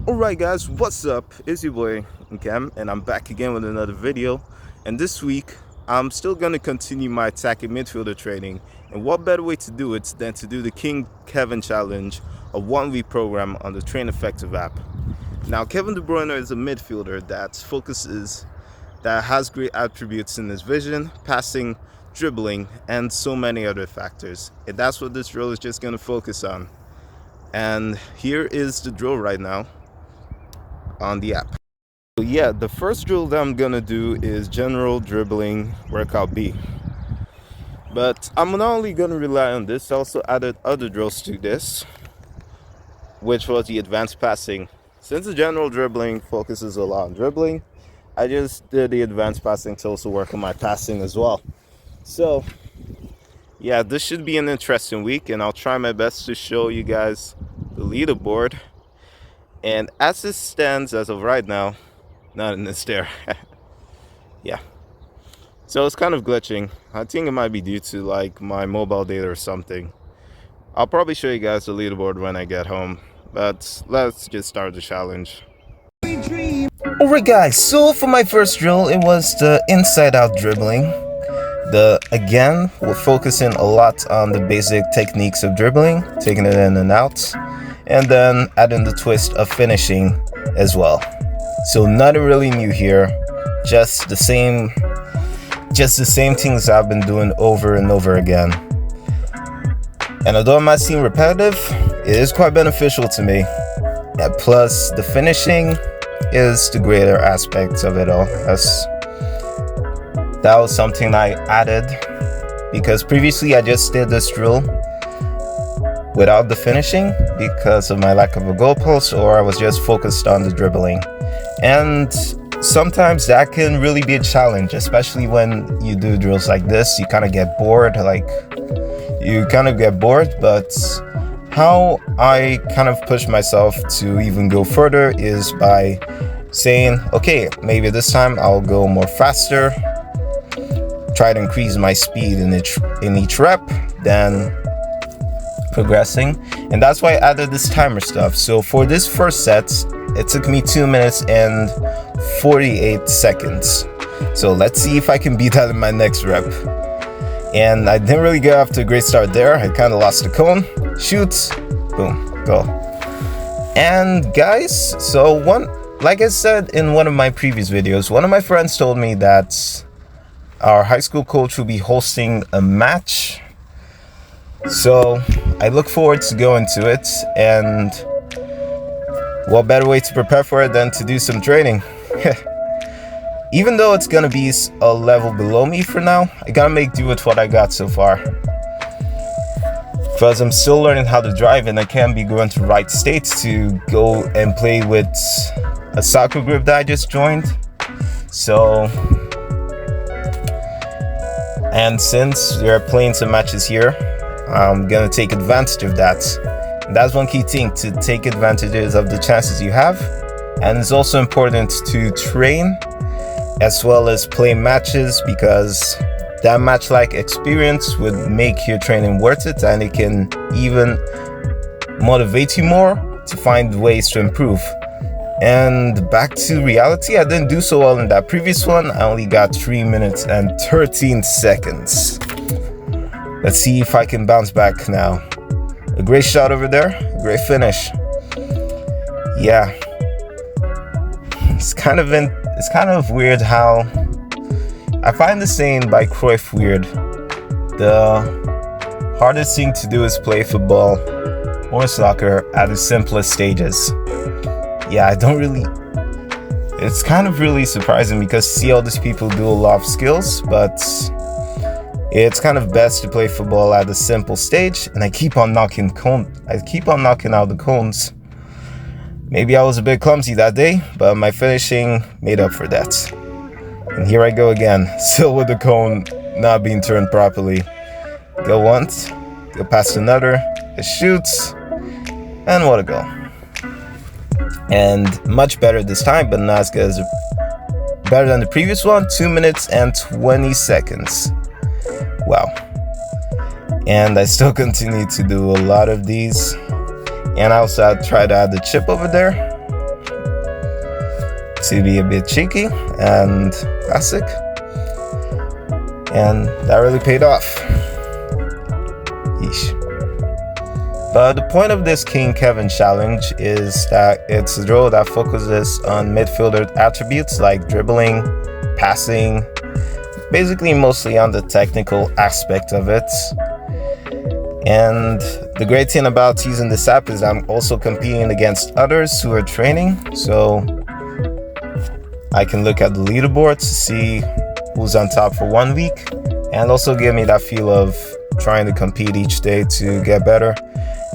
Alright guys, what's up? It's your boy Cam and I'm back again with another video. And this week I'm still gonna continue my attacking midfielder training. And what better way to do it than to do the King Kevin challenge, a 1-week program on the Train Effective app. Now Kevin De Bruyne is a midfielder that has great attributes in his vision, passing, dribbling, and so many other factors. And that's what this drill is just gonna focus on. And here is the drill right now on the app. So yeah, the first drill that I'm gonna do is general dribbling workout B. But I'm not only gonna rely on this, I also added other drills to this, which was the advanced passing. Since the general dribbling focuses a lot on dribbling, I just did the advanced passing to also work on my passing as well. So yeah, this should be an interesting week, and I'll try my best to show you guys the leaderboard. And as it stands as of right now, not in this there. Yeah. So it's kind of glitching. I think it might be due to like my mobile data or something. I'll probably show you guys the leaderboard when I get home. But let's just start the challenge. Alright guys, so for my first drill, it was the inside out dribbling. Again, we're focusing a lot on the basic techniques of dribbling, taking it in and out, and then adding the twist of finishing as well. So nothing really new here, just the same things I've been doing over and over again. And although it might seem repetitive, it is quite beneficial to me. And plus, the finishing is the greater aspect of it all. That was something I added because previously I just did this drill without the finishing because of my lack of a goal post, or I was just focused on the dribbling. And sometimes that can really be a challenge, especially when you do drills like this. You kind of get bored, but how I kind of push myself to even go further is by saying, okay, maybe this time I'll go more faster, try to increase my speed in each rep, then progressing. And that's why I added this timer stuff. So for this first set, it took me 2 minutes and 48 seconds. So let's see if I can beat that in my next rep. And I didn't really get off to a great start there. I kind of lost the cone. Shoot, boom, go. And guys, like I said in one of my previous videos, one of my friends told me that our high school coach will be hosting a match. So I look forward to going to it, and what better way to prepare for it than to do some training. Even though it's gonna be a level below me for now, I gotta make do with what I got so far, because I'm still learning how to drive and I can't be going to right states to go and play with a soccer group that I just joined. So, and since we are playing some matches here, I'm gonna take advantage of that. That's one key thing, to take advantages of the chances you have. And it's also important to train as well as play matches, because that match-like experience would make your training worth it, and it can even motivate you more to find ways to improve. And back to reality, I didn't do so well in that previous one. I only got 3 minutes and 13 seconds. Let's see if I can bounce back now. A great shot over there, a great finish. Yeah. It's kind of weird how I find the saying by Cruyff weird. The hardest thing to do is play football or soccer at the simplest stages. Yeah, it's kind of really surprising, because see all these people do a lot of skills, but it's kind of best to play football at a simple stage, and I keep on knocking out the cones. Maybe I was a bit clumsy that day, but my finishing made up for that. And here I go again, still with the cone not being turned properly. Go once, go past another, it shoots, and what a goal. And much better this time, but not as good as better than the previous one. 2 minutes and 20 seconds. Wow. And I still continue to do a lot of these. And I also tried to add the chip over there. to be a bit cheeky and classic, and that really paid off. Yeesh. But the point of this King Kevin challenge is that it's a drill that focuses on midfielder attributes like dribbling, passing, basically mostly on the technical aspect of it. And the great thing about using this app is I'm also competing against others who are training, so I can look at the leaderboard to see who's on top for 1 week, and also give me that feel of trying to compete each day to get better.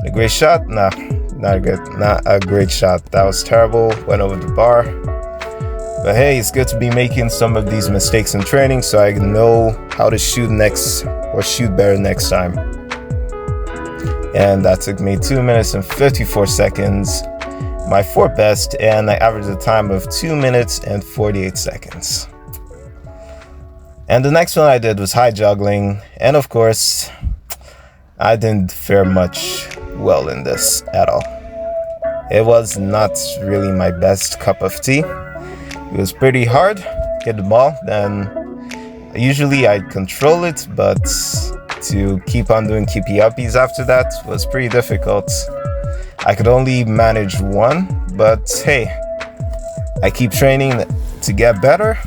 A great shot? Nah, not a great shot. That was terrible, went over the bar. But hey, it's good to be making some of these mistakes in training so I know how to shoot better next time. And that took me 2 minutes and 54 seconds, my fourth best, and I averaged a time of 2 minutes and 48 seconds. And the next one I did was high juggling, and of course, I didn't fare much well in this at all. It was not really my best cup of tea. It was pretty hard, hit the ball, then usually I control it, but to keep on doing keepy uppies after that was pretty difficult. I could only manage one, but hey, I keep training to get better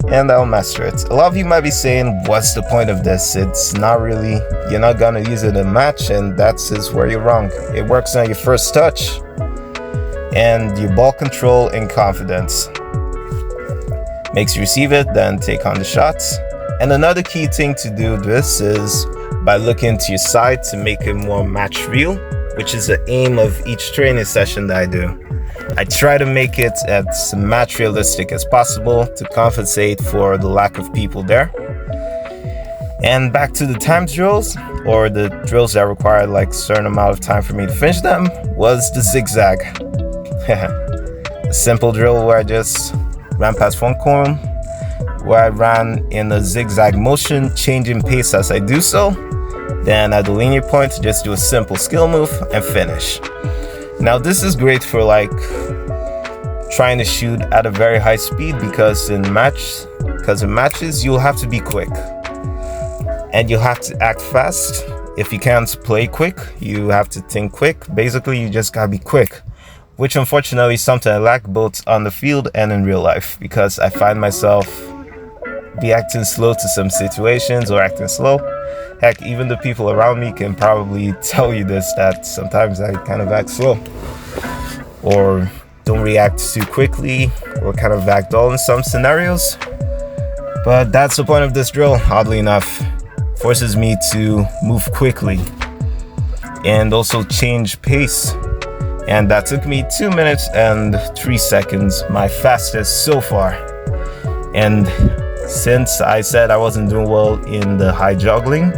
and I'll master it. A lot of you might be saying, what's the point of this? It's not really, you're not gonna use it in a match, and that's where you're wrong. It works on your first touch and your ball control and confidence. Makes you receive it, then take on the shots. And another key thing to do this is by looking to your side to make it more match real, which is the aim of each training session that I do. I try to make it as match realistic as possible to compensate for the lack of people there. And back to the timed drills, or the drills that required like a certain amount of time for me to finish them, was the zigzag. A simple drill where I just ran past one cone, where I ran in a zigzag motion, changing pace as I do so. Then at the linear point, just do a simple skill move and finish. Now this is great for like trying to shoot at a very high speed, because in matches you'll have to be quick and you'll have to act fast. If you can't play quick, you have to think quick. Basically, you just gotta be quick, which unfortunately is something I lack both on the field and in real life, because I find myself be acting slow to some situations or acting slow. Heck, even the people around me can probably tell you this, that sometimes I kind of act slow or don't react too quickly or kind of act dull in some scenarios. But that's the point of this drill, oddly enough. Forces me to move quickly and also change pace. And that took me 2 minutes and 3 seconds, my fastest so far. And since I said I wasn't doing well in the high juggling,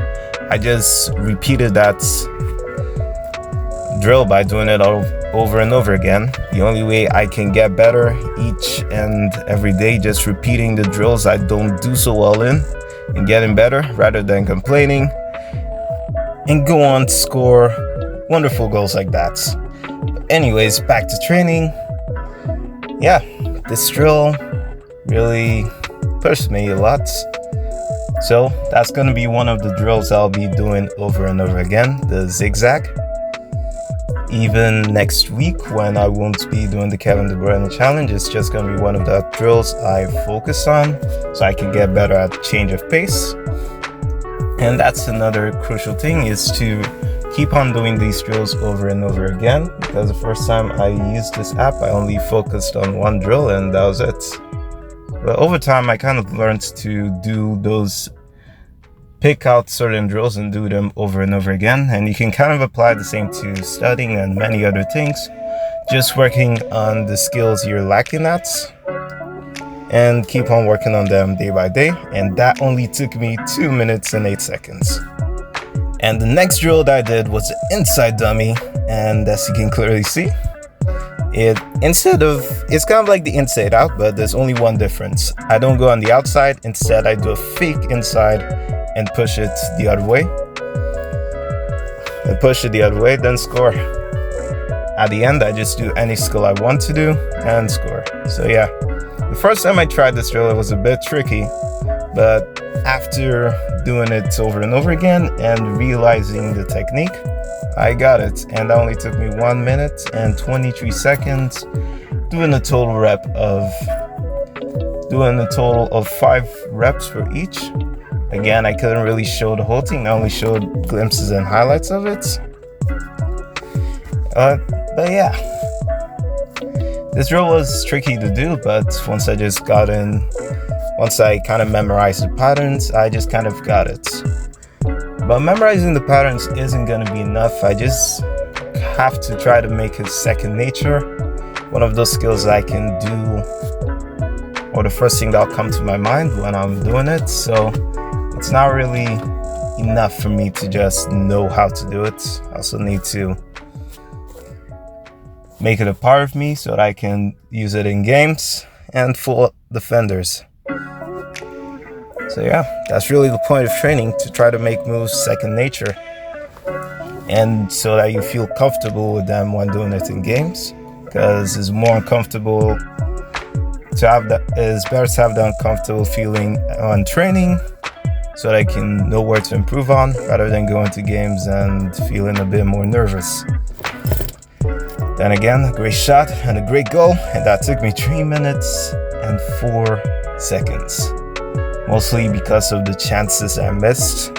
I just repeated that drill by doing it over and over again. The only way I can get better each and every day, just repeating the drills I don't do so well in and getting better rather than complaining, and go on to score wonderful goals like that. But anyways, back to training. Yeah, this drill really pushed me a lot. So that's going to be one of the drills I'll be doing over and over again, the zigzag. Even next week, when I won't be doing the Kevin De Bruyne challenge, it's just going to be one of the drills I focus on so I can get better at change of pace. And that's another crucial thing, is to keep on doing these drills over and over again, because the first time I used this app, I only focused on one drill and that was it. But over time, I kind of learned to do those, pick out certain drills and do them over and over again. And you can kind of apply the same to studying and many other things, just working on the skills you're lacking at and keep on working on them day by day. And that only took me 2 minutes and 8 seconds. And the next drill that I did was the inside dummy. And as you can clearly see, it's kind of like the inside out, but there's only one difference. I don't go on the outside. Instead, I do a fake inside and push it the other way. And push it the other way, then score. at the end I just do any skill I want to do and score. So yeah, the first time I tried this drill it was a bit tricky, but after doing it over and over again and realizing the technique, I got it. And that only took me 1 minute and 23 seconds, doing a total of 5 reps for each. Again, I couldn't really show the whole thing, I only showed glimpses and highlights of it. But yeah, this drill was tricky to do, but once I kind of memorized the patterns, I just kind of got it. But memorizing the patterns isn't going to be enough. I just have to try to make it second nature. One of those skills I can do, or the first thing that'll come to my mind when I'm doing it. So it's not really enough for me to just know how to do it. I also need to make it a part of me so that I can use it in games and full defenders. So yeah, that's really the point of training, to try to make moves second nature, and so that you feel comfortable with them when doing it in games, because it's more uncomfortable to have that, it's better to have the uncomfortable feeling on training so that I can know where to improve on, rather than going to games and feeling a bit more nervous. Then again, a great shot and a great goal, and that took me 3 minutes and 4 seconds. Mostly because of the chances I missed.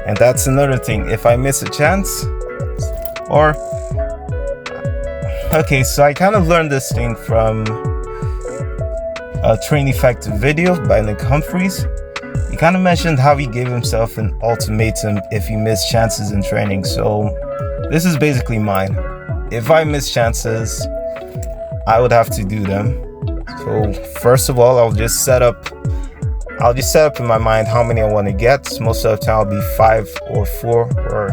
And that's another thing, if I miss a chance, okay, so I kind of learned this thing from a Train Effective video by Nick Humphreys. He kind of mentioned how he gave himself an ultimatum if he missed chances in training. So this is basically mine. If I miss chances, I would have to do them. So first of all, I'll just set up in my mind how many I want to get. Most of the time it'll be 5 or 4, or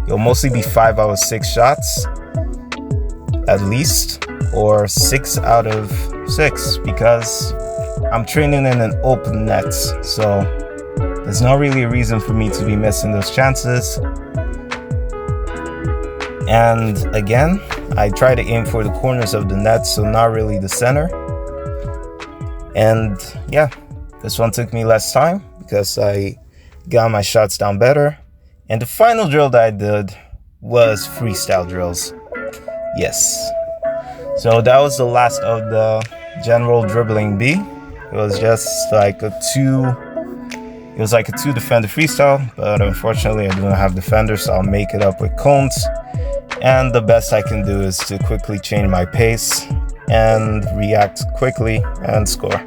it'll mostly be 5 out of 6 shots at least, or 6 out of 6, because I'm training in an open net, so there's not really a reason for me to be missing those chances. And again, I try to aim for the corners of the net, so not really the center. And yeah, this one took me less time because I got my shots down better. And the final drill that I did was freestyle drills. Yes. So that was the last of the general dribbling B. It was just like a 2 defender freestyle, but unfortunately I do not have defenders, so I'll make it up with cones. And the best I can do is to quickly change my pace and react quickly and score,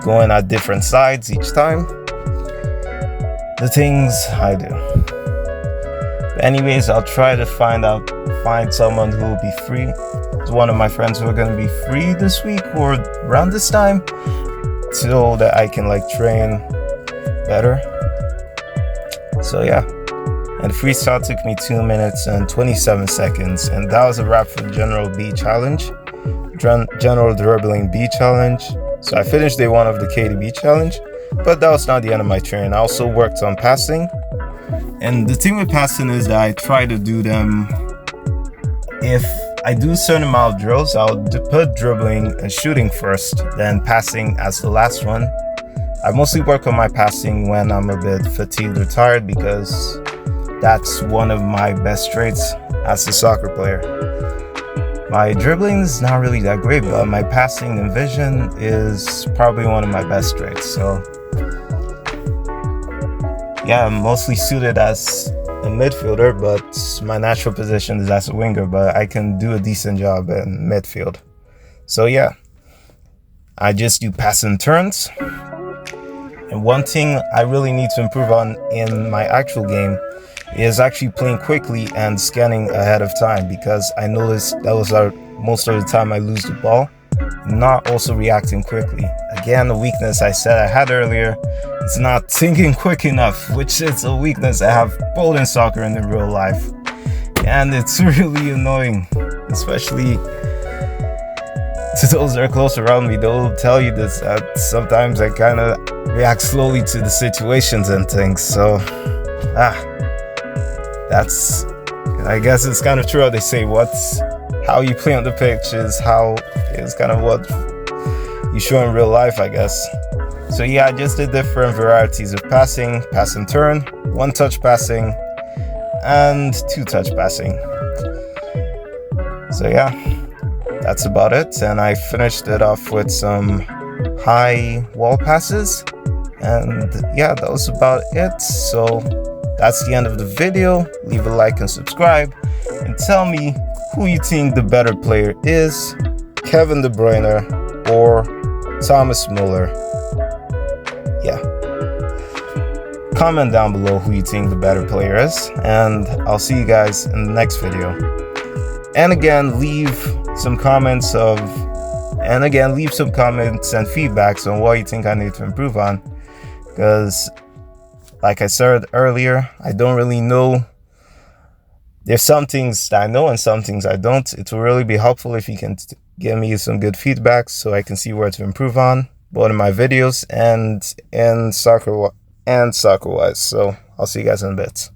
going at different sides each time. The things I do. But anyways, I'll try to find someone who will be free. It's one of my friends who are going to be free this week or around this time, so that I can train better. So yeah. And the freestyle took me 2 minutes and 27 seconds, and that was a wrap for the General B Challenge, General Dribbling B Challenge. So I finished day 1 of the KDB Challenge, but that was not the end of my training. I also worked on passing, and the thing with passing is that I try to do them, if I do a certain amount of drills, I'll put dribbling and shooting first, then passing as the last one. I mostly work on my passing when I'm a bit fatigued or tired, because that's one of my best traits as a soccer player. My dribbling is not really that great, but my passing and vision is probably one of my best traits. So yeah, I'm mostly suited as a midfielder, but my natural position is as a winger, but I can do a decent job in midfield. So yeah, I just do pass and turns. And one thing I really need to improve on in my actual game is actually playing quickly and scanning ahead of time, because I noticed that was most of the time I lose the ball, not also reacting quickly. Again, the weakness I said I had earlier, it's not thinking quick enough, which is a weakness I have both in soccer and in real life. And it's really annoying, especially to those that are close around me. They'll tell you this, that sometimes I kind of react slowly to the situations and things. So that's I guess it's kind of true how they say how you play on the pitch is how it's kind of what you show in real life, I guess. So yeah, I just did different varieties of passing, pass and turn, one touch passing, and two touch passing. So yeah, that's about it. And I finished it off with some high wall passes. And yeah, that was about it. So that's the end of the video. Leave a like and subscribe. And tell me who you think the better player is, Kevin De Bruyne or Thomas Muller. Yeah. Comment down below who you think the better player is. And I'll see you guys in the next video. And again, leave some comments and feedbacks on what you think I need to improve on. Because, like I said earlier, I don't really know. There's some things that I know and some things I don't. It will really be helpful if you can give me some good feedback so I can see where to improve on, both in my videos and soccer-wise. So I'll see you guys in a bit.